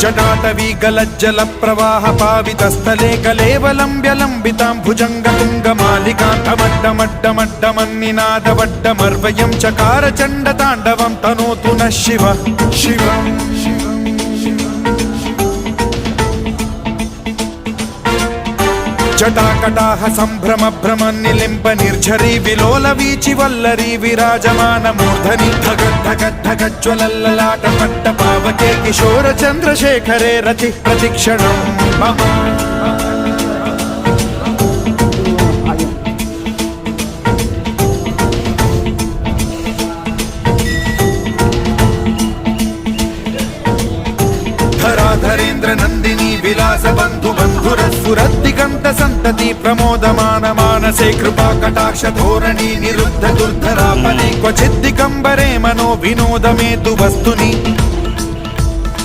जटाटवी गलज्जल प्रवाह पावितस्थले कलेवलम्ब्यलम्बितां भुजङ्गतुङ्गमालिकान्तमड्डमड्डमड्डमन्निनादवड्डमर्वयं चकार चण्डताण्डवं तनोतु नः शिवः शिवम् जटाकटाह सम्भ्रम भ्रम निलिम्ब निर्झरी विलोल वीचि वल्लरी विराजमान मूर्धनि धगद्धगद्धगज्ज्वलल्ललाट पट्ट पावके किशोर चन्द्रशेखरे रति प्रतिक्षणं मम धराधरेन्द्र नन्दिनी विलास बन्धु बन्धुरस्फुरद्दिगन्त सन्तति प्रमोदमान मानसे कृपा कटाक्ष धोरणी निरुद्ध दुर्धरापने क्वचिद्दिगम्बरे मनो विनोदमेतु वस्तुनि